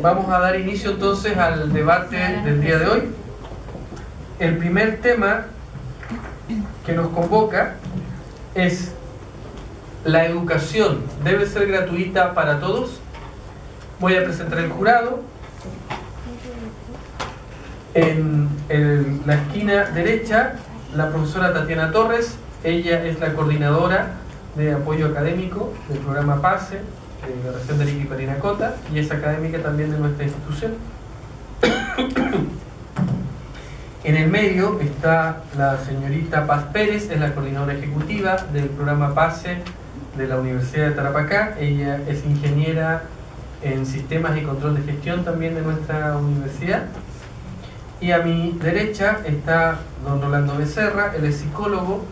vamos a dar inicio entonces al debate del día de hoy. El primer tema que nos convoca es: ¿la educación debe ser gratuita para todos? Voy a presentar el jurado. En la esquina derecha, la profesora Tatiana Torres. Ella es la coordinadora de apoyo académico del programa PASE de la región de Arica y Parinacota, y es académica también de nuestra institución. En el medio está la señorita Paz Pérez, es la coordinadora ejecutiva del programa PASE de la Universidad de Tarapacá. Ella es ingeniera en sistemas y control de gestión también de nuestra universidad. Y a mi derecha está don Rolando Becerra, él es psicólogo,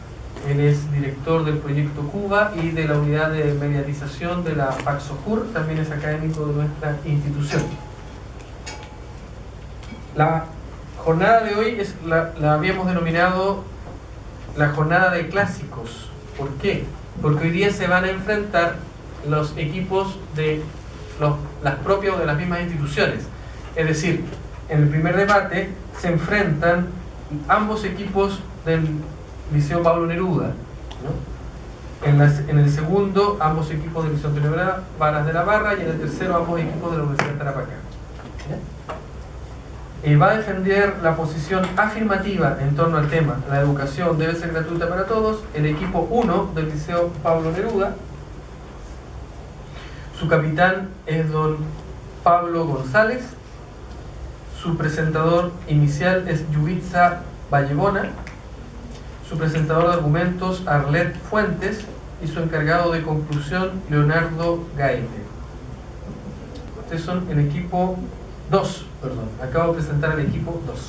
él es director del proyecto Cuba y de la unidad de mediatización de la PACSOJUR, también es académico de nuestra institución. La jornada de hoy la habíamos denominado la jornada de clásicos. ¿Por qué? Porque hoy día se van a enfrentar los equipos de las propias o de las mismas instituciones. Es decir, en el primer debate se enfrentan ambos equipos del Liceo Pablo Neruda, ¿no? En el segundo, ambos equipos del Liceo Antonio Varas de la Barra, y en el tercero, ambos equipos de la Universidad de Tarapacá. Va a defender la posición afirmativa en torno al tema "la educación debe ser gratuita para todos" el equipo 1 del Liceo Pablo Neruda. Su capitán es don Pablo González. Su presentador inicial es Yubitsa Vallebona. Su presentador de argumentos, Arlet Fuentes. Y su encargado de conclusión, Leonardo Gaete. Ustedes son el equipo 2, perdón. Acabo de presentar el equipo 2.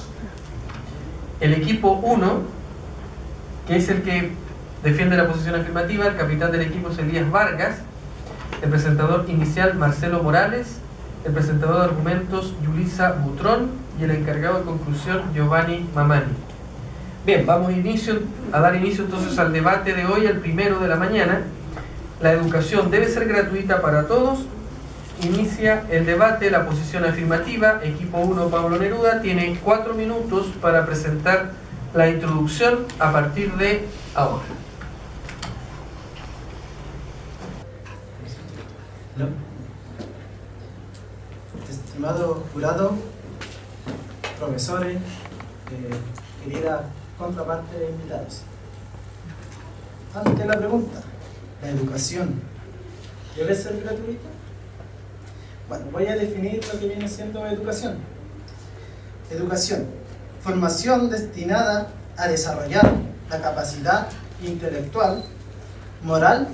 El equipo 1, que es el que defiende la posición afirmativa, el capitán del equipo es Elías Vargas. El presentador inicial, Marcelo Morales. El presentador de argumentos, Yulisa Butrón, y el encargado de conclusión, Giovanni Mamani. Bien, vamos a dar inicio entonces al debate de hoy, el primero de la mañana. ¿La educación debe ser gratuita para todos? Inicia el debate, la posición afirmativa, equipo 1 Pablo Neruda, tiene 4 minutos para presentar la introducción a partir de ahora. ¿No? Estimado jurado, profesores, querida contraparte de invitados. Ante la pregunta, ¿la educación debe ser gratuita? Bueno, voy a definir lo que viene siendo educación. Educación, formación destinada a desarrollar la capacidad intelectual, moral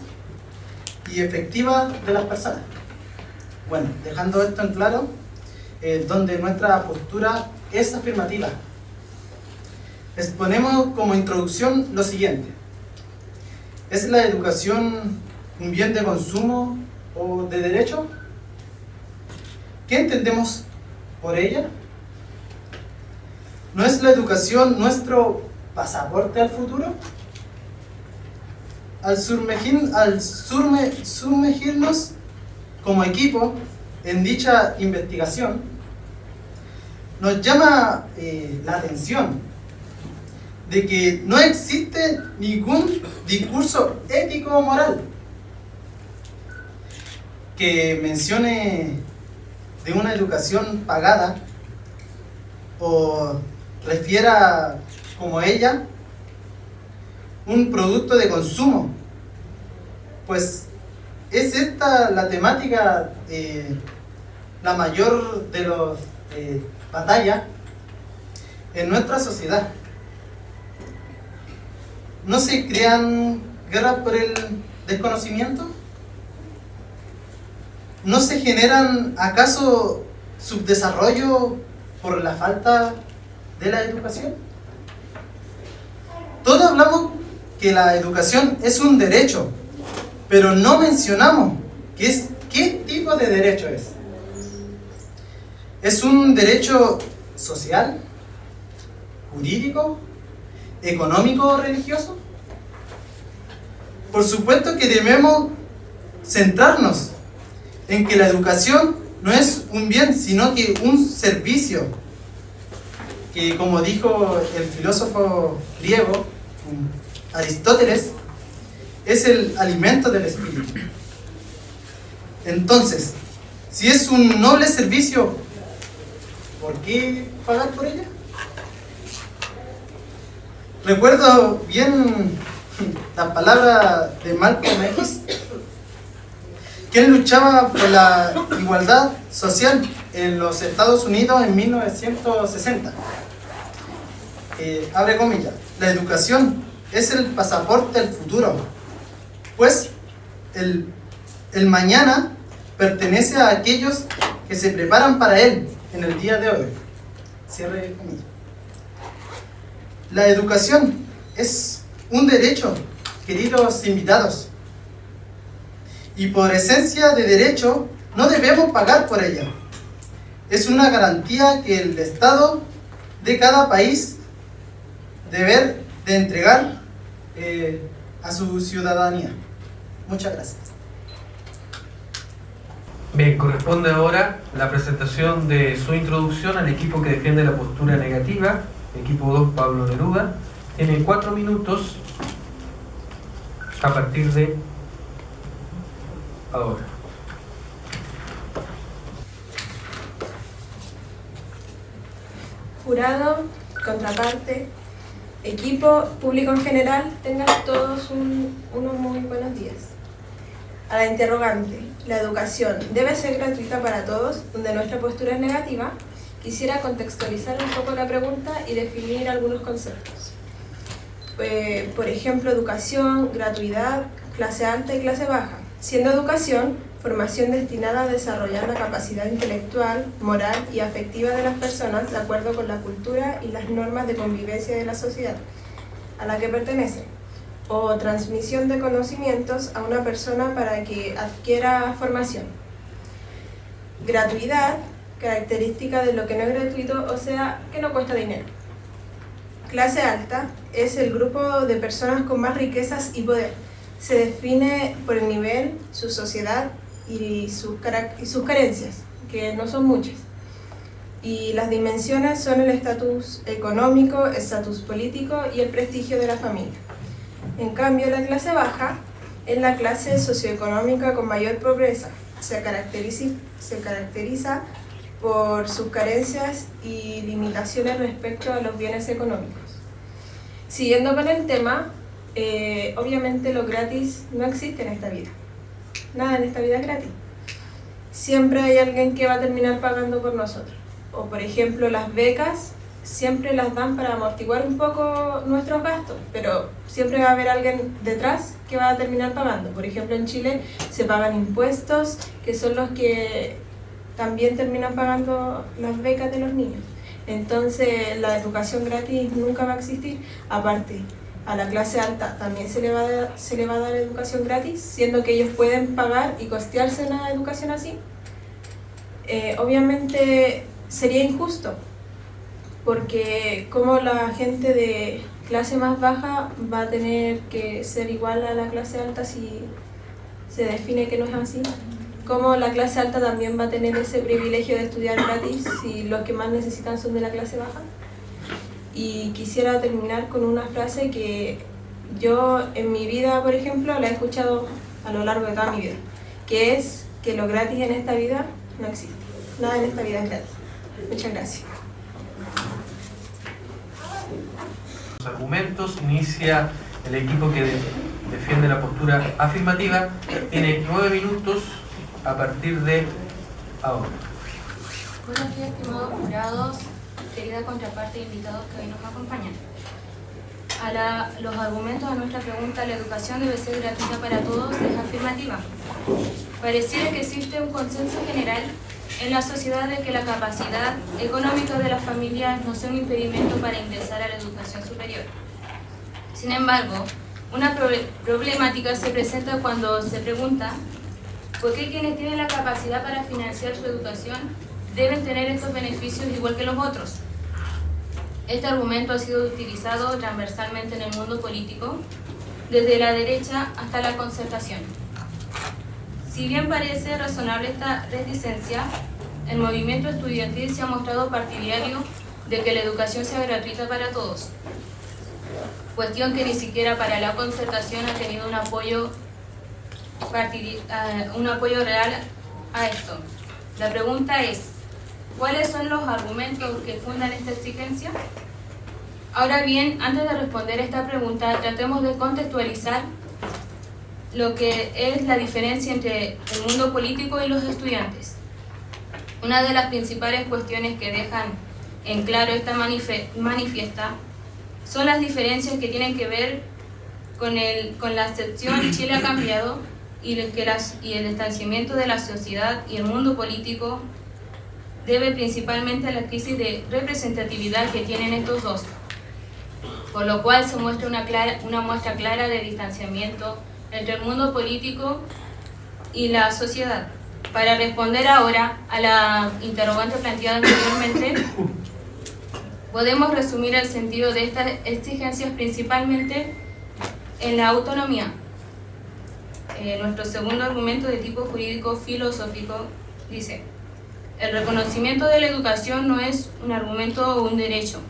y efectiva de las personas. Bueno, dejando esto en claro, donde nuestra postura es afirmativa. Exponemos como introducción lo siguiente: ¿es la educación un bien de consumo o de derecho? ¿Qué entendemos por ella? ¿No es la educación nuestro pasaporte al futuro? Al sumergirnos como equipo en dicha investigación, nos llama la atención de que no existe ningún discurso ético o moral que mencione de una educación pagada o refiera como ella un producto de consumo, pues es esta la temática, la mayor de las batallas en nuestra sociedad. ¿No se crean guerras por el desconocimiento? ¿No se generan acaso subdesarrollo por la falta de la educación? Todos hablamos que la educación es un derecho, pero no mencionamos qué tipo de derecho es. ¿Es un derecho social, jurídico, económico o religioso? Por supuesto que debemos centrarnos en que la educación no es un bien, sino que un servicio, que como dijo el filósofo griego Aristóteles, es el alimento del espíritu. Entonces, si es un noble servicio, ¿por qué pagar por ella? Recuerdo bien la palabra de Malcolm X, quien luchaba por la igualdad social en los Estados Unidos en 1960. Abre comillas: la educación es el pasaporte al futuro, pues el mañana pertenece a aquellos que se preparan para él en el día de hoy. Cierre comillas. La educación es un derecho, queridos invitados, y por esencia de derecho no debemos pagar por ella. Es una garantía que el Estado de cada país debe de entregar a su ciudadanía. Muchas gracias. Bien, corresponde ahora la presentación de su introducción al equipo que defiende la postura negativa. Equipo 2, Pablo Neruda. Tiene 4 minutos a partir de ahora. Jurado, contraparte, equipo, público en general, tengan todos unos muy buenos días. A la interrogante, ¿la educación debe ser gratuita para todos?, donde nuestra postura es negativa, quisiera contextualizar un poco la pregunta y definir algunos conceptos. Por ejemplo, educación, gratuidad, clase alta y clase baja. Siendo educación, formación destinada a desarrollar la capacidad intelectual, moral y afectiva de las personas de acuerdo con la cultura y las normas de convivencia de la sociedad a la que pertenecen, o transmisión de conocimientos a una persona para que adquiera formación. Gratuidad, característica de lo que no es gratuito, o sea, que no cuesta dinero. Clase alta es el grupo de personas con más riquezas y poder. Se define por el nivel, su sociedad y sus carencias, que no son muchas. Y las dimensiones son el estatus económico, el estatus político y el prestigio de la familia. En cambio, la clase baja es la clase socioeconómica con mayor pobreza. Se caracteriza por sus carencias y limitaciones respecto a los bienes económicos. Siguiendo con el tema, obviamente lo gratis no existe en esta vida. Nada en esta vida es gratis. Siempre hay alguien que va a terminar pagando por nosotros. O por ejemplo, las becas siempre las dan para amortiguar un poco nuestros gastos, pero siempre va a haber alguien detrás que va a terminar pagando. Por ejemplo, en Chile se pagan impuestos, que son los que también terminan pagando las becas de los niños. Entonces la educación gratis nunca va a existir. Aparte, a la clase alta también se le va a dar educación gratis, siendo que ellos pueden pagar y costearse una educación así. Obviamente sería injusto, porque como la gente de clase más baja va a tener que ser igual a la clase alta si se define que no es así. Como la clase alta también va a tener ese privilegio de estudiar gratis si los que más necesitan son de la clase baja. Y quisiera terminar con una frase que yo en mi vida, por ejemplo, la he escuchado a lo largo de toda mi vida, que es que lo gratis en esta vida no existe. Nada en esta vida es gratis. Muchas gracias. Los argumentos, inicia el equipo que defiende la postura afirmativa. Tiene 9 minutos a partir de ahora. Buenos días, estimados jurados, querida contraparte e invitados que hoy nos acompañan. Los argumentos a nuestra pregunta, ¿la educación debe ser gratuita para todos?, es afirmativa. Pareciera que existe un consenso general en la sociedad de que la capacidad económica de las familias no sea un impedimento para ingresar a la educación superior. Sin embargo, una problemática se presenta cuando se pregunta ¿por qué quienes tienen la capacidad para financiar su educación deben tener estos beneficios igual que los otros? Este argumento ha sido utilizado transversalmente en el mundo político, desde la derecha hasta la concertación. Si bien parece razonable esta reticencia, el movimiento estudiantil se ha mostrado partidario de que la educación sea gratuita para todos, cuestión que ni siquiera para la concertación ha tenido un apoyo real a esto. La pregunta es, ¿cuáles son los argumentos que fundan esta exigencia? Ahora bien, antes de responder esta pregunta, tratemos de contextualizar lo que es la diferencia entre el mundo político y los estudiantes. Una de las principales cuestiones que dejan en claro esta manifiesta son las diferencias que tienen que ver con la acepción Chile ha cambiado y el distanciamiento de la sociedad y el mundo político debe principalmente a la crisis de representatividad que tienen estos dos, por lo cual se muestra una muestra clara de distanciamiento entre el mundo político y la sociedad. Para responder ahora a la interrogante planteada anteriormente, podemos resumir el sentido de estas exigencias principalmente en la autonomía. Nuestro segundo argumento de tipo jurídico filosófico dice: el reconocimiento de la educación no es un argumento o un derecho,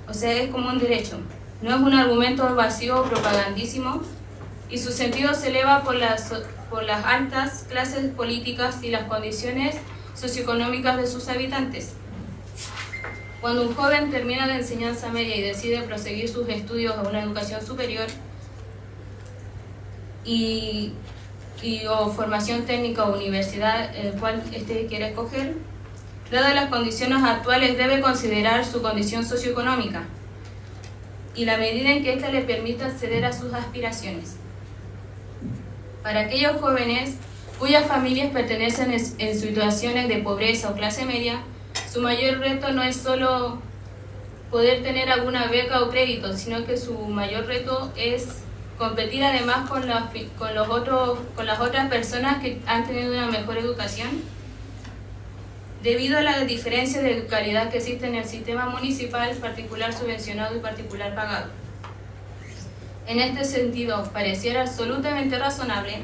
o sea, es como un derecho, no es un argumento vacío o propagandísimo, y su sentido se eleva por las altas clases políticas y las condiciones socioeconómicas de sus habitantes. Cuando un joven termina de enseñanza media y decide proseguir sus estudios a una educación superior o formación técnica o universidad, el cual quiere escoger, dadas las condiciones actuales debe considerar su condición socioeconómica y la medida en que ésta le permita acceder a sus aspiraciones. Para aquellos jóvenes cuyas familias pertenecen en situaciones de pobreza o clase media, su mayor reto no es solo poder tener alguna beca o crédito, sino que su mayor reto es competir además con las otras personas que han tenido una mejor educación, debido a la diferencia de calidad que existe en el sistema municipal, particular subvencionado y particular pagado. En este sentido, pareciera absolutamente razonable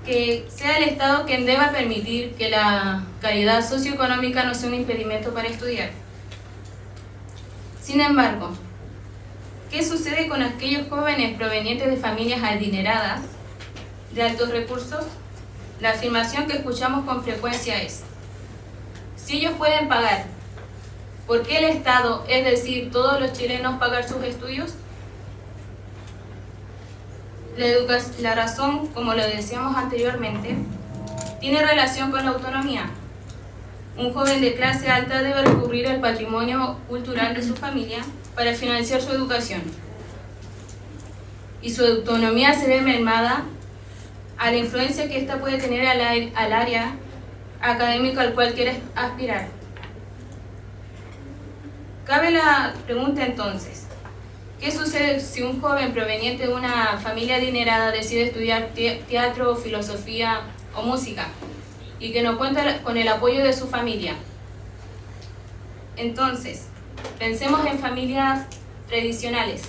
que sea el Estado quien deba permitir que la calidad socioeconómica no sea un impedimento para estudiar. Sin embargo, ¿qué sucede con aquellos jóvenes provenientes de familias adineradas, de altos recursos? La afirmación que escuchamos con frecuencia es: si ellos pueden pagar, ¿por qué el Estado, es decir, todos los chilenos, pagar sus estudios? La razón, como lo decíamos anteriormente, tiene relación con la autonomía. Un joven de clase alta debe recurrir al patrimonio cultural de su familia para financiar su educación, y su autonomía se ve mermada a la influencia que ésta puede tener al área académica al cual quiere aspirar. Cabe la pregunta entonces: ¿qué sucede si un joven proveniente de una familia adinerada decide estudiar teatro, filosofía o música y que no cuenta con el apoyo de su familia? Entonces, pensemos en familias tradicionales,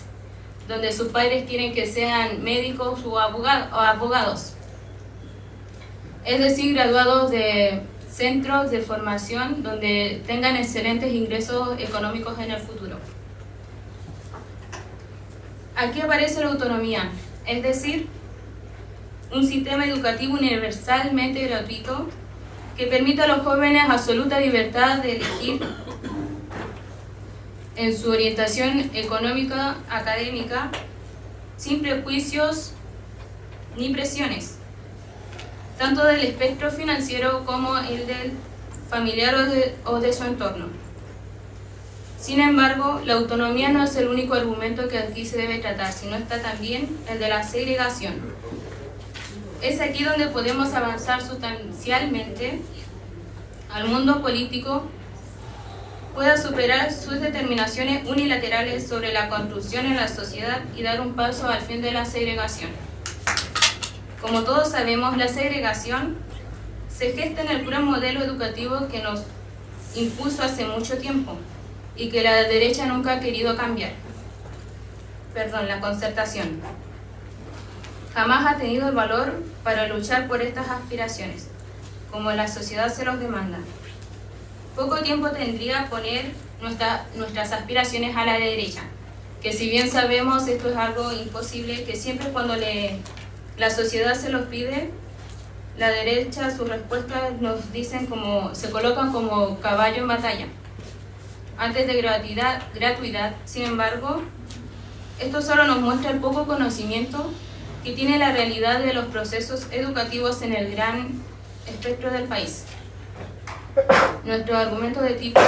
donde sus padres quieren que sean médicos o abogados, es decir, graduados de centros de formación donde tengan excelentes ingresos económicos en el futuro. Aquí aparece la autonomía, es decir, un sistema educativo universalmente gratuito que permite a los jóvenes absoluta libertad de elegir en su orientación económica, académica, sin prejuicios ni presiones, tanto del espectro financiero como el del familiar o de su entorno. Sin embargo, la autonomía no es el único argumento que aquí se debe tratar, sino está también el de la segregación. Es aquí donde podemos avanzar sustancialmente al mundo político pueda superar sus determinaciones unilaterales sobre la construcción en la sociedad y dar un paso al fin de la segregación. Como todos sabemos, la segregación se gesta en el puro modelo educativo que nos impuso hace mucho tiempo y que la derecha nunca ha querido cambiar. La concertación jamás ha tenido el valor para luchar por estas aspiraciones. como la sociedad se los demanda. Poco tiempo tendría poner nuestras aspiraciones a la derecha, que si bien sabemos esto es algo imposible, que siempre cuando la sociedad se los pide, la derecha, sus respuestas nos dicen se colocan como caballo en batalla. Antes de gratuidad, sin embargo, esto solo nos muestra el poco conocimiento que tiene la realidad de los procesos educativos en el gran espectro del país. Nuestro argumento de tipo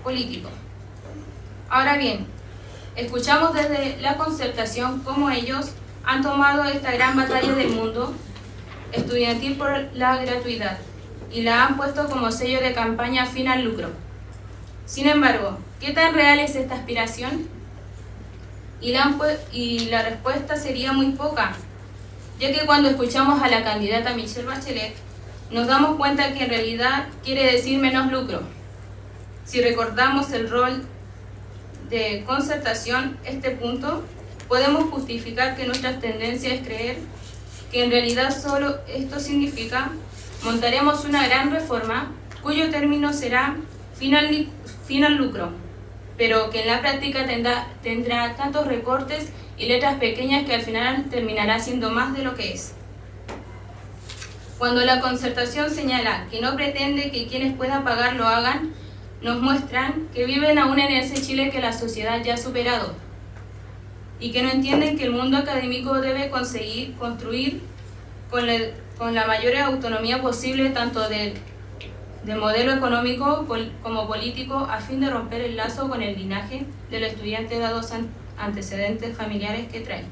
político. Ahora bien, escuchamos desde la concertación cómo ellos han tomado esta gran batalla del mundo estudiantil por la gratuidad y la han puesto como sello de campaña fin al lucro. Sin embargo, ¿qué tan real es esta aspiración? Y la respuesta sería muy poca, ya que cuando escuchamos a la candidata Michelle Bachelet, nos damos cuenta que en realidad quiere decir menos lucro. Si recordamos el rol de concertación, este punto, podemos justificar que nuestra tendencia es creer que en realidad solo esto significa montaremos una gran reforma cuyo término será fin al lucro, pero que en la práctica tendrá tantos recortes y letras pequeñas que al final terminará siendo más de lo que es. Cuando la concertación señala que no pretende que quienes puedan pagar lo hagan, nos muestran que viven aún en ese Chile que la sociedad ya ha superado y que no entienden que el mundo académico debe construir con la mayor autonomía posible tanto de modelo económico como político a fin de romper el lazo con el linaje del estudiante dados antecedentes familiares que trae,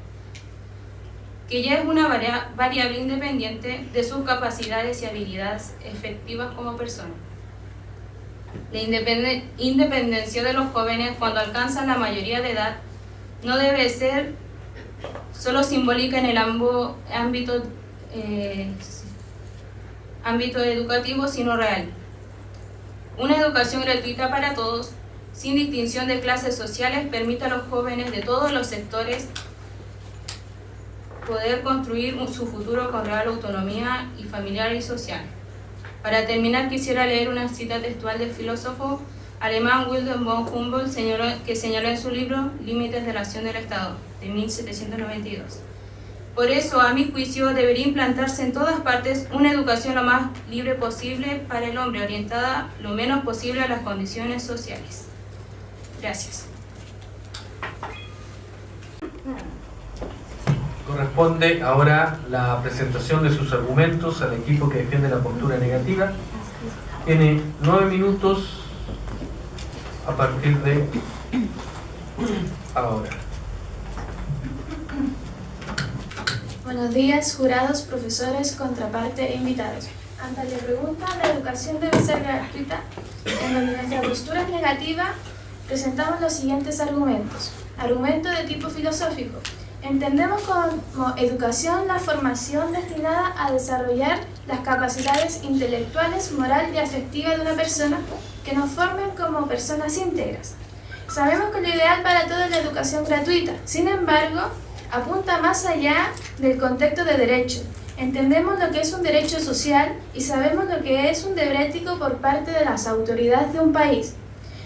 que ya es una variable independiente de sus capacidades y habilidades efectivas como persona. La independencia de los jóvenes cuando alcanzan la mayoría de edad no debe ser solo simbólica en el ámbito educativo, sino real. Una educación gratuita para todos, sin distinción de clases sociales, permite a los jóvenes de todos los sectores poder construir su futuro con real autonomía y familiar y social. Para terminar, quisiera leer una cita textual del filósofo alemán Wilhelm von Humboldt, que señaló en su libro Límites de la acción del Estado, de 1792. Por eso, a mi juicio, debería implantarse en todas partes una educación lo más libre posible para el hombre, orientada lo menos posible a las condiciones sociales. Gracias. Corresponde ahora la presentación de sus argumentos al equipo que defiende la postura negativa. Tiene 9 minutos a partir de ahora. Buenos días, jurados, profesores, contraparte e invitados. Ante la pregunta, ¿la educación debe ser gratuita?, en donde nuestra postura es negativa, presentamos los siguientes argumentos. Argumento de tipo filosófico. Entendemos como educación la formación destinada a desarrollar las capacidades intelectuales, moral y afectiva de una persona que nos formen como personas íntegras. Sabemos que lo ideal para todo es la educación gratuita, sin embargo, apunta más allá del contexto de derecho. Entendemos lo que es un derecho social y sabemos lo que es un deber ético por parte de las autoridades de un país.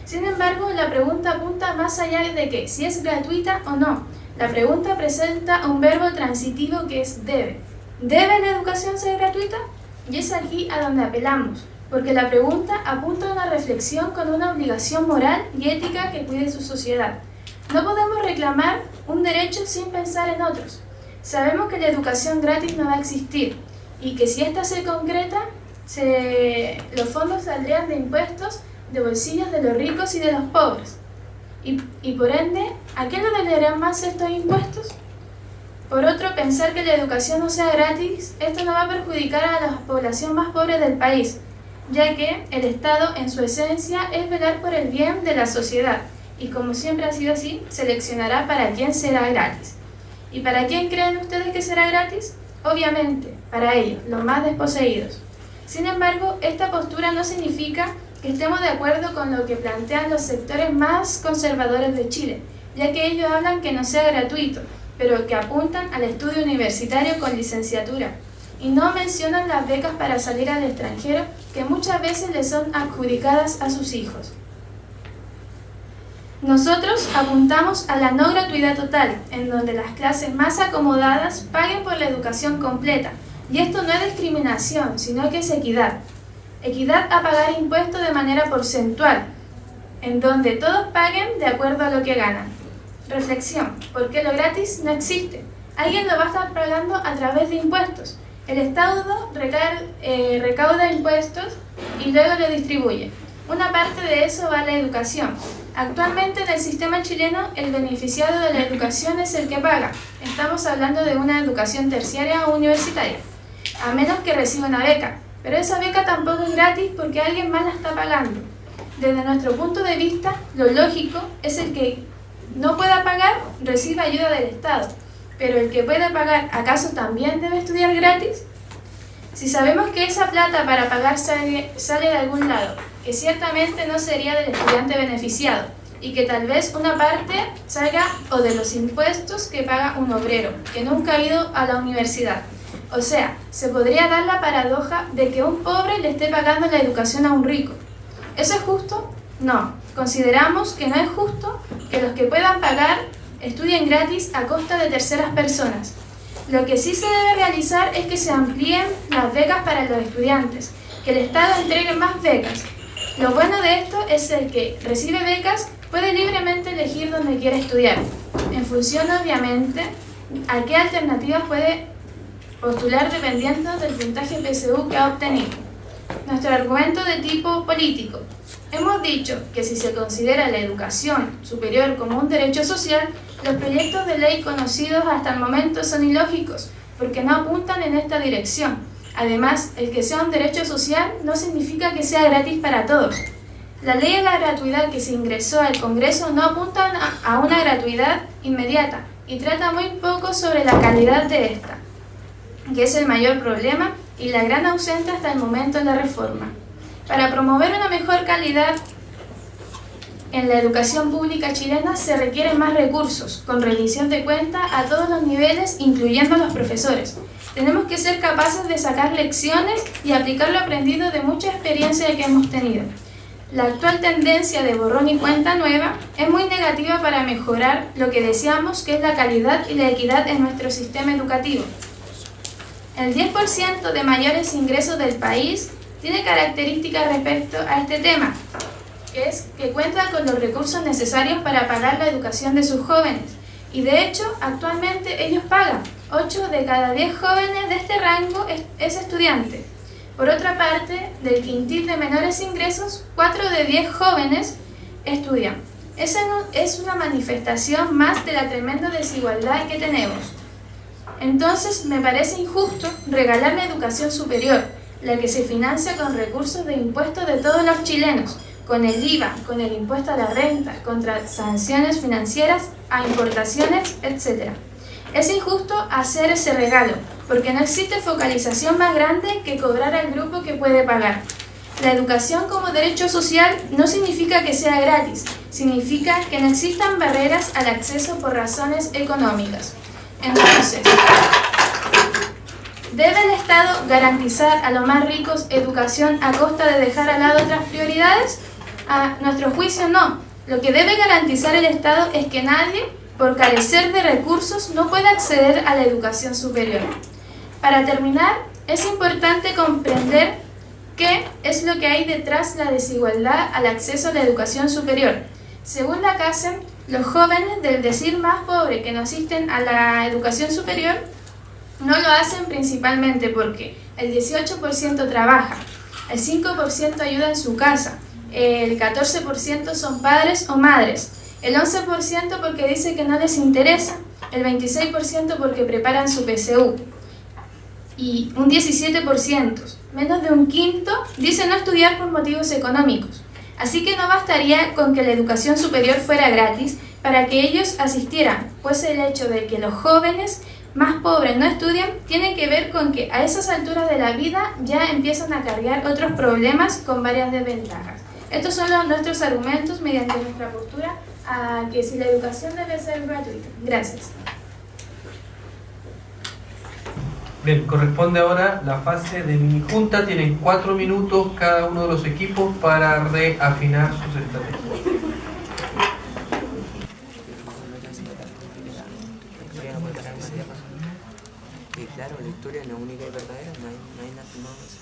Sin embargo, la pregunta apunta más allá de que si es gratuita o no. La pregunta presenta un verbo transitivo que es debe. ¿Debe la educación ser gratuita? Y es aquí a donde apelamos, porque la pregunta apunta a una reflexión con una obligación moral y ética que cuide su sociedad. No podemos reclamar un derecho sin pensar en otros. Sabemos que la educación gratis no va a existir y que si ésta se concreta, los fondos saldrían de impuestos de bolsillos de los ricos y de los pobres. Y por ende, ¿a qué le deberán más estos impuestos? Por otro, pensar que la educación no sea gratis, esto no va a perjudicar a la población más pobre del país, ya que el Estado en su esencia es velar por el bien de la sociedad y como siempre ha sido así, seleccionará para quién será gratis. ¿Y para quién creen ustedes que será gratis? Obviamente, para ellos, los más desposeídos. Sin embargo, esta postura no significa que estemos de acuerdo con lo que plantean los sectores más conservadores de Chile, ya que ellos hablan que no sea gratuito, pero que apuntan al estudio universitario con licenciatura. y no mencionan las becas para salir al extranjero que muchas veces les son adjudicadas a sus hijos. Nosotros apuntamos a la no gratuidad total, en donde las clases más acomodadas paguen por la educación completa. Y esto no es discriminación, sino que es equidad. Equidad a pagar impuestos de manera porcentual, en donde todos paguen de acuerdo a lo que ganan. Reflexión, ¿por qué lo gratis no existe? Alguien lo va a estar pagando a través de impuestos. El Estado recauda impuestos y luego lo distribuye. Una parte de eso va a la educación. Actualmente en el sistema chileno el beneficiado de la educación es el que paga. Estamos hablando de una educación terciaria o universitaria, a menos que reciba una beca. Pero esa beca tampoco es gratis porque alguien más la está pagando. Desde nuestro punto de vista, lo lógico es el que no pueda pagar reciba ayuda del Estado. Pero el que puede pagar, ¿acaso también debe estudiar gratis? Si sabemos que esa plata para pagar sale de algún lado, que ciertamente no sería del estudiante beneficiado, y que tal vez una parte salga o de los impuestos que paga un obrero, que nunca ha ido a la universidad. O sea, se podría dar la paradoja de que un pobre le esté pagando la educación a un rico. ¿Eso es justo? No. Consideramos que no es justo que los que puedan pagar estudien gratis a costa de terceras personas. Lo que sí se debe realizar es que se amplíen las becas para los estudiantes, que el Estado entregue más becas. Lo bueno de esto es el que recibe becas puede libremente elegir donde quiere estudiar, en función obviamente a qué alternativas puede postular dependiendo del puntaje PSU que ha obtenido. Nuestro argumento de tipo político. Hemos dicho que si se considera la educación superior como un derecho social, los proyectos de ley conocidos hasta el momento son ilógicos, porque no apuntan en esta dirección. Además, el que sea un derecho social no significa que sea gratis para todos. La ley de la gratuidad que se ingresó al Congreso no apunta a una gratuidad inmediata y trata muy poco sobre la calidad de esta, que es el mayor problema y la gran ausente hasta el momento de la reforma. Para promover una mejor calidad en la educación pública chilena se requieren más recursos, con rendición de cuenta a todos los niveles, incluyendo a los profesores. Tenemos que ser capaces de sacar lecciones y aplicar lo aprendido de mucha experiencia que hemos tenido. La actual tendencia de borrón y cuenta nueva es muy negativa para mejorar lo que deseamos, que es la calidad y la equidad en nuestro sistema educativo. El 10% de mayores ingresos del país tiene características respecto a este tema, que es que cuenta con los recursos necesarios para pagar la educación de sus jóvenes. Y de hecho, actualmente ellos pagan. 8 de cada 10 jóvenes de este rango es estudiante. Por otra parte, del quintil de menores ingresos, 4 de 10 jóvenes estudian. Esa es una manifestación más de la tremenda desigualdad que tenemos. Entonces, me parece injusto regalar la educación superior, la que se financia con recursos de impuestos de todos los chilenos, con el IVA, con el impuesto a la renta, contra sanciones financieras, a importaciones, etc. Es injusto hacer ese regalo, porque no existe focalización más grande que cobrar al grupo que puede pagar. La educación como derecho social no significa que sea gratis, significa que no existan barreras al acceso por razones económicas. Entonces, ¿debe el Estado garantizar a los más ricos educación a costa de dejar al lado otras prioridades? A nuestro juicio no. Lo que debe garantizar el Estado es que nadie, por carecer de recursos, no pueda acceder a la educación superior. Para terminar, es importante comprender qué es lo que hay detrás de la desigualdad al acceso a la educación superior. Según la CASEM, los jóvenes del decil más pobre que no asisten a la educación superior no lo hacen principalmente porque el 18% trabaja, el 5% ayuda en su casa, el 14% son padres o madres, el 11% porque dice que no les interesa, el 26% porque preparan su PSU y un 17%, menos de un quinto, dice no estudiar por motivos económicos. Así que no bastaría con que la educación superior fuera gratis para que ellos asistieran, pues el hecho de que los jóvenes más pobres no estudian tiene que ver con que a esas alturas de la vida ya empiezan a cargar otros problemas con varias desventajas. Estos son nuestros argumentos mediante nuestra postura a que si la educación debe ser gratuita. Gracias. Bien, corresponde ahora la fase de mini junta. Tienen 4 minutos cada uno de los equipos para reafinar sus estrategias. Claro, la historia no es única y verdadera, no hay nada más.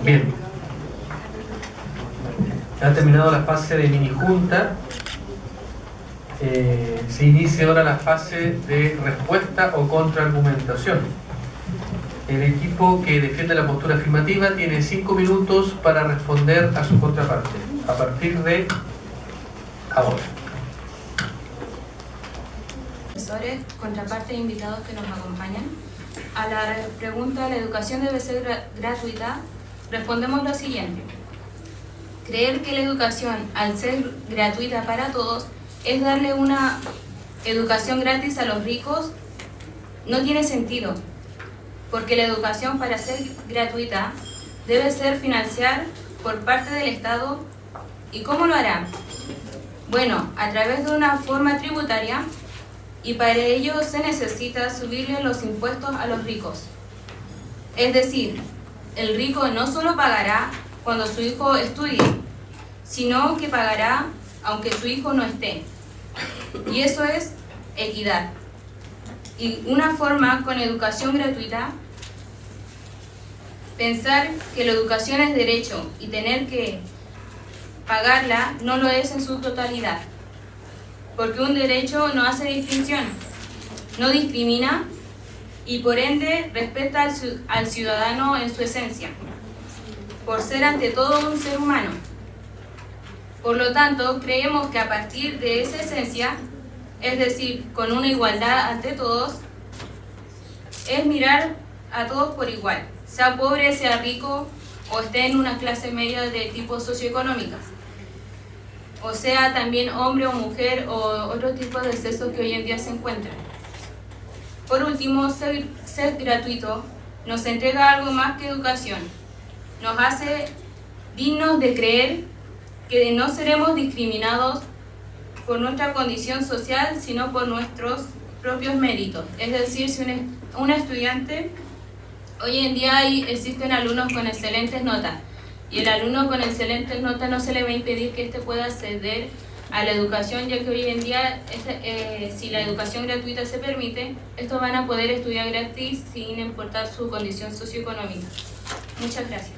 Bien, ha terminado la fase de mini junta. Se inicia ahora la fase de respuesta o contraargumentación. El equipo que defiende la postura afirmativa tiene 5 minutos para responder a su contraparte, a partir de ahora. Profesores, contraparte e invitados que nos acompañan. A la pregunta ¿la educación debe ser gratuita? Respondemos lo siguiente. Creer que la educación, al ser gratuita para todos, es darle una educación gratis a los ricos, no tiene sentido, porque la educación, para ser gratuita, debe ser financiada por parte del Estado. ¿Y cómo lo hará? Bueno, a través de una forma tributaria, y para ello se necesita subirle los impuestos a los ricos. Es decir, el rico no solo pagará cuando su hijo estudie, sino que pagará aunque su hijo no esté. Y eso es equidad. Y una forma con educación gratuita, pensar que la educación es derecho y tener que pagarla no lo es en su totalidad. Porque un derecho no hace distinción, no discrimina y por ende respeta al ciudadano en su esencia, por ser ante todo un ser humano. Por lo tanto, creemos que a partir de esa esencia, es decir, con una igualdad ante todos, es mirar a todos por igual, sea pobre, sea rico o esté en una clase media de tipo socioeconómica, o sea también hombre o mujer o otro tipo de sexo que hoy en día se encuentran. Por último, ser gratuito nos entrega algo más que educación, nos hace dignos de creer que no seremos discriminados por nuestra condición social, sino por nuestros propios méritos. Es decir, si un estudiante, hoy en día existen alumnos con excelentes notas, y el alumno con excelentes notas no se le va a impedir que éste pueda acceder a la educación, ya que hoy en día, si la educación gratuita se permite, estos van a poder estudiar gratis sin importar su condición socioeconómica. Muchas gracias.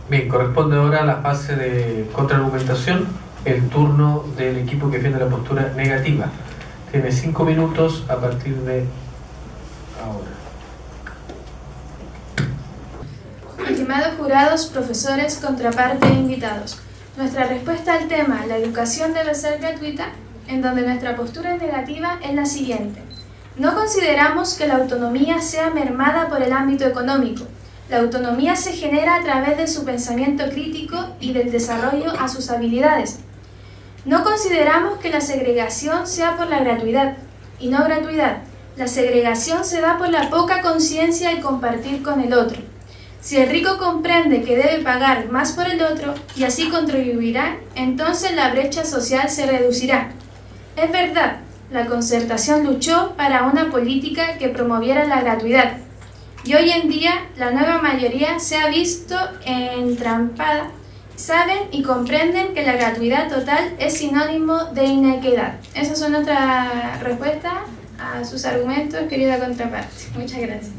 Bien, corresponde ahora a la fase de contraargumentación, el turno del equipo que defiende la postura negativa. Tiene 5 minutos a partir de ahora. Estimados jurados, profesores, contraparte e invitados, nuestra respuesta al tema «La educación debe ser gratuita», en donde nuestra postura negativa es la siguiente. No consideramos que la autonomía sea mermada por el ámbito económico. La autonomía se genera a través de su pensamiento crítico y del desarrollo a sus habilidades. No consideramos que la segregación sea por la gratuidad y no gratuidad. La segregación se da por la poca conciencia y compartir con el otro. Si el rico comprende que debe pagar más por el otro y así contribuirá, entonces la brecha social se reducirá. Es verdad, la Concertación luchó para una política que promoviera la gratuidad. Y hoy en día la nueva mayoría se ha visto entrampada, saben y comprenden que la gratuidad total es sinónimo de inequidad. Esas son nuestras respuestas a sus argumentos, querida contraparte. Muchas gracias.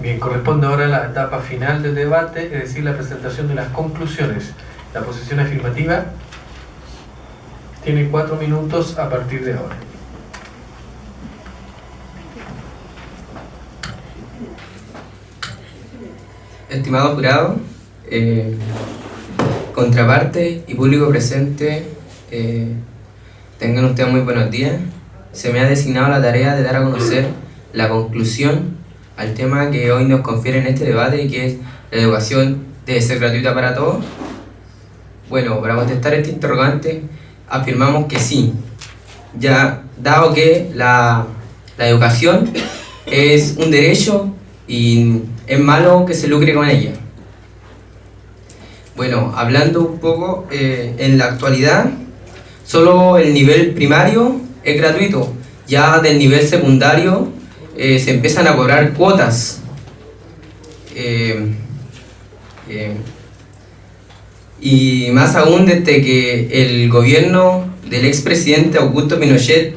Bien, corresponde ahora a la etapa final del debate, es decir, la presentación de las conclusiones. La posición afirmativa. Tiene 4 minutos a partir de ahora. Estimado jurado, contraparte y público presente, tengan ustedes muy buenos días. Se me ha designado la tarea de dar a conocer la conclusión al tema que hoy nos confiere en este debate, que es la educación debe ser gratuita para todos. Bueno, para contestar este interrogante, afirmamos que sí, ya dado que la educación es un derecho y es malo que se lucre con ella. Bueno, hablando un poco, en la actualidad, solo el nivel primario es gratuito. Ya del nivel secundario se empiezan a cobrar cuotas. Y más aún desde que el gobierno del expresidente Augusto Pinochet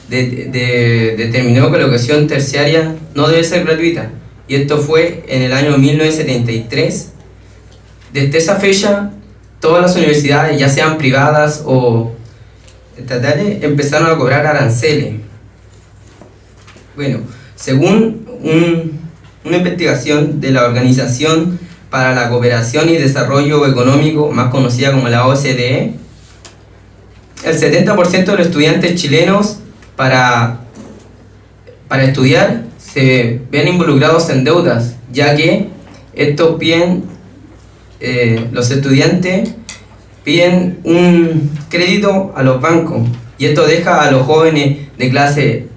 determinó que la educación terciaria no debe ser gratuita. Y esto fue en el año 1973. Desde esa fecha, todas las universidades, ya sean privadas o estatales, empezaron a cobrar aranceles. Bueno, según una investigación de la Organización para la Cooperación y Desarrollo Económico, más conocida como la OCDE, el 70% de los estudiantes chilenos para estudiar se ven involucrados en deudas, ya que estos los estudiantes piden un crédito a los bancos y esto deja a los jóvenes de clase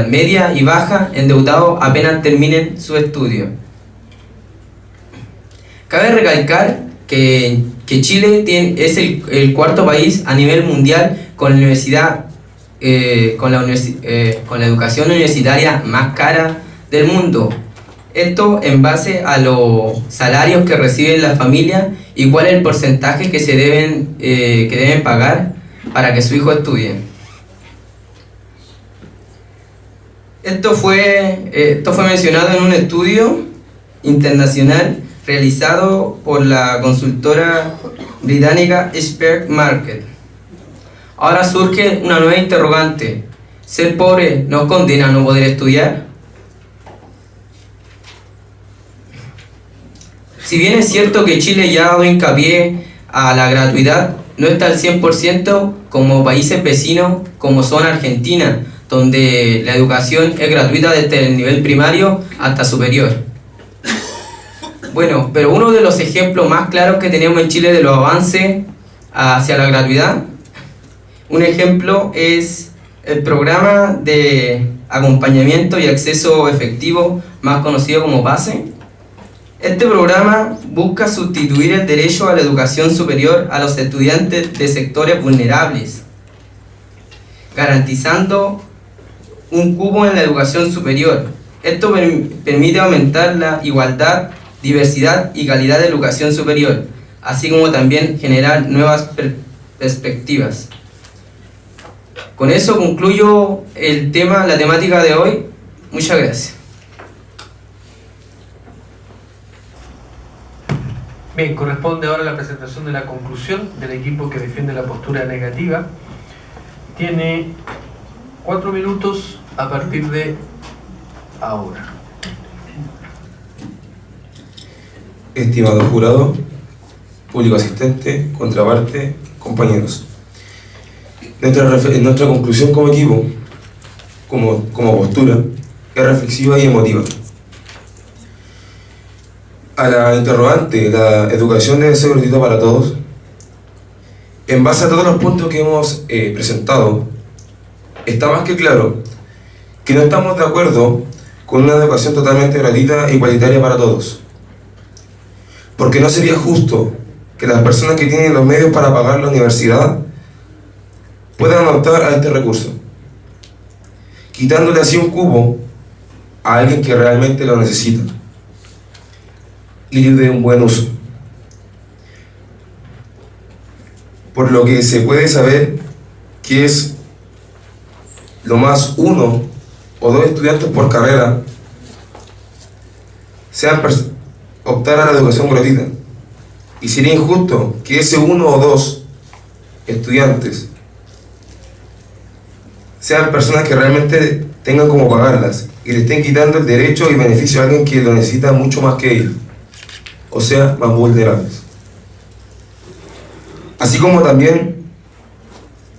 media y baja endeudados apenas terminen su estudio. Cabe recalcar que Chile es el cuarto país a nivel mundial con la universidad, con la educación universitaria más cara del mundo. Esto en base a los salarios que reciben las familias y cuál es el porcentaje que deben pagar para que su hijo estudie. Esto fue mencionado en un estudio internacional realizado por la consultora británica Expert Market. Ahora surge una nueva interrogante: ¿ser pobre nos condena a no poder estudiar? Si bien es cierto que Chile ya ha dado hincapié a la gratuidad, no está al 100% como países vecinos como son Argentina, donde la educación es gratuita desde el nivel primario hasta superior. Bueno, pero uno de los ejemplos más claros que tenemos en Chile de los avances hacia la gratuidad, un ejemplo es el programa de acompañamiento y acceso efectivo, más conocido como PASE. Este programa busca sustituir el derecho a la educación superior a los estudiantes de sectores vulnerables, garantizando un cupo en la educación superior. Esto permite aumentar la igualdad, diversidad y calidad de educación superior, así como también generar nuevas perspectivas. Con eso concluyo la temática de hoy. Muchas gracias. Bien, corresponde ahora la presentación de la conclusión del equipo que defiende la postura negativa. Tiene 4 minutos a partir de ahora. Estimado jurado, público asistente, contraparte, compañeros. Nuestra conclusión como equipo, como postura, es reflexiva y emotiva. A la interrogante, la educación debe ser gratuita para todos. En base a todos los puntos que hemos presentado, está más que claro que no estamos de acuerdo con una educación totalmente gratuita e igualitaria para todos. Porque no sería justo que las personas que tienen los medios para pagar la universidad puedan optar a este recurso, quitándole así un cupo a alguien que realmente lo necesita y de un buen uso. Por lo que se puede saber que es lo más 1 o 2 estudiantes por carrera optar a la educación gratuita, y sería injusto que ese 1 o 2 estudiantes sean personas que realmente tengan como pagarlas y le estén quitando el derecho y beneficio a alguien que lo necesita mucho más que ellos, o sea, más vulnerables. Así como también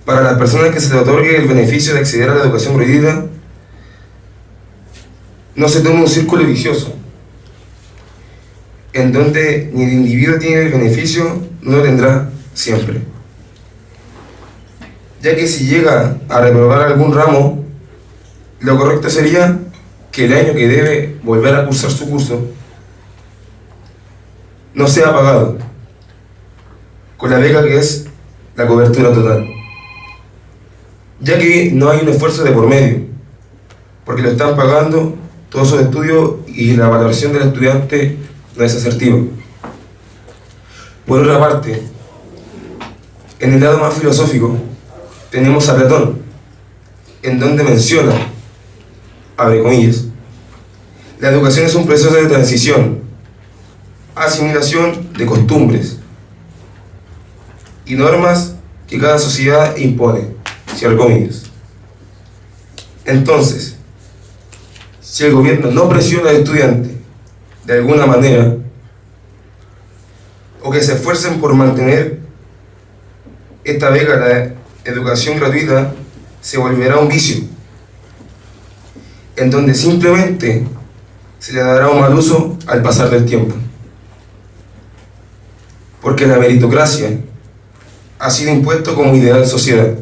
para las personas que se les otorgue el beneficio de acceder a la educación gratuita, no se tome un círculo vicioso, en donde ni el individuo tiene el beneficio, no lo tendrá siempre. Ya que si llega a reprobar algún ramo, lo correcto sería que el año que debe volver a cursar su curso no sea pagado, con la beca que es la cobertura total, ya que no hay un esfuerzo de por medio, porque lo están pagando todos sus estudios y la valoración del estudiante no es asertiva. Por otra parte, en el lado más filosófico, tenemos a Platón, en donde menciona, abre comillas, la educación es un proceso de transición, asimilación de costumbres y normas que cada sociedad impone, cierre comillas. Entonces, si el gobierno no presiona al estudiante de alguna manera, o que se esfuercen por mantener esta beca, la educación gratuita, se volverá un vicio, en donde simplemente se le dará un mal uso al pasar del tiempo. Porque la meritocracia ha sido impuesto como ideal social,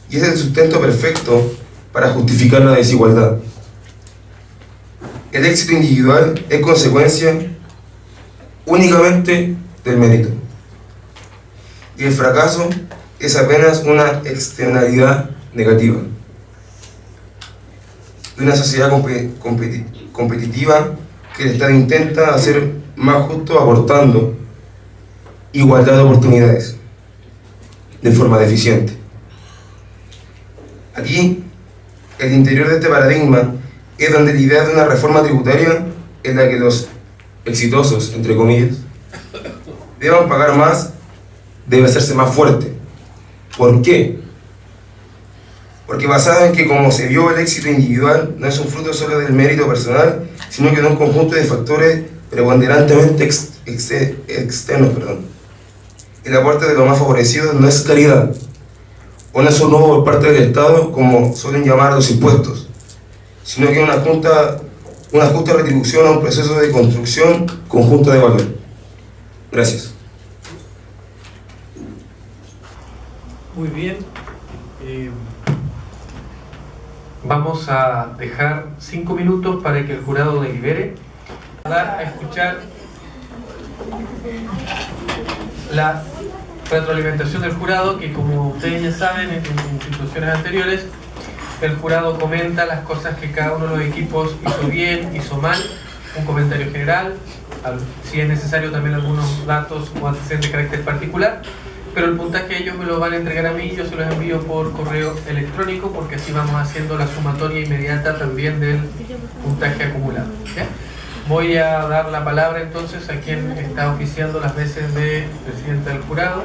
y es el sustento perfecto para justificar la desigualdad. El éxito individual es consecuencia únicamente del mérito, y el fracaso es apenas una externalidad negativa de una sociedad competitiva que el Estado intenta hacer más justo aportando igualdad de oportunidades de forma deficiente. Aquí, el interior de este paradigma es donde la idea de una reforma tributaria en la que los exitosos, entre comillas, deban pagar más, debe hacerse más fuerte. ¿Por qué? Porque basado en que, como se vio, el éxito individual no es un fruto solo del mérito personal, sino que de un conjunto de factores preponderantemente externos. El aporte de los más favorecidos no es caridad, o no es un nuevo por parte del Estado, como suelen llamar a los impuestos, sino que una justa retribución a un proceso de construcción conjunta de valor. Gracias. Muy bien. Vamos a dejar 5 minutos para que el jurado delibere. A escuchar la retroalimentación del jurado, que como ustedes ya saben, en instituciones anteriores, el jurado comenta las cosas que cada uno de los equipos hizo bien, hizo mal, un comentario general, si es necesario también algunos datos o antecedentes de carácter particular, pero el puntaje ellos me lo van a entregar a mí, yo se los envío por correo electrónico, porque así vamos haciendo la sumatoria inmediata también del puntaje acumulado. ¿Ya? Voy a dar la palabra entonces a quien está oficiando las veces de presidenta del jurado,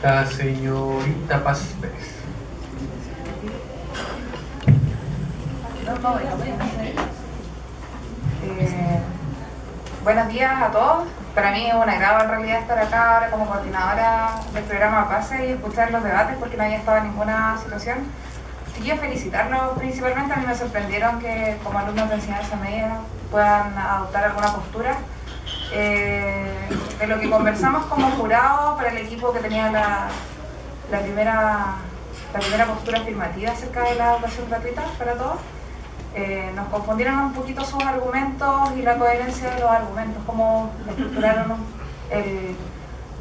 la señorita Paz Pérez. Buenos días a todos. Para mí es un agrado en realidad estar acá ahora como coordinadora del programa PASE y escuchar los debates, porque no había estado en ninguna situación. Quería felicitarlos principalmente. A mí me sorprendieron que como alumnos de enseñanza media puedan adoptar alguna postura. De lo que conversamos como jurado para el equipo que tenía la primera postura afirmativa acerca de la educación gratuita para todos, nos confundieron un poquito sus argumentos y la coherencia de los argumentos, cómo estructuraron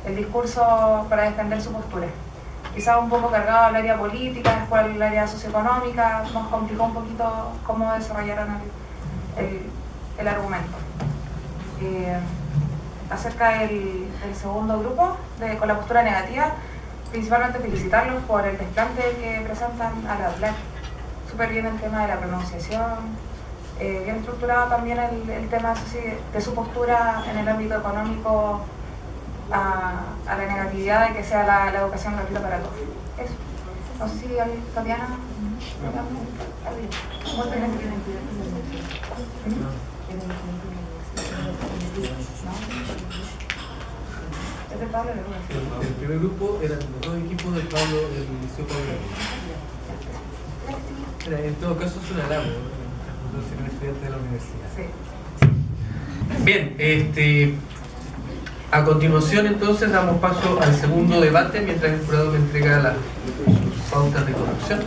el discurso para defender su postura. Quizás un poco cargado al área política, después al área socioeconómica, nos complicó un poquito cómo desarrollaron el argumento. Acerca del segundo grupo, con la postura negativa, principalmente felicitarlos por el desplante que presentan al hablar. Súper bien el tema de la pronunciación, bien estructurado también el tema de su postura en el ámbito económico a la negatividad de que sea la educación gratuita para todos. Eso. No sé si Tatiana. ¿Vos tenés que ¿Es de Pablo León? El primer grupo eran los dos equipos del Pablo, del Liceo Pablo. En todo caso es un halago, ¿no? Ser un estudiante de la universidad. Sí. Bien, a continuación entonces damos paso al segundo debate mientras el jurado me entrega sus pautas de corrección.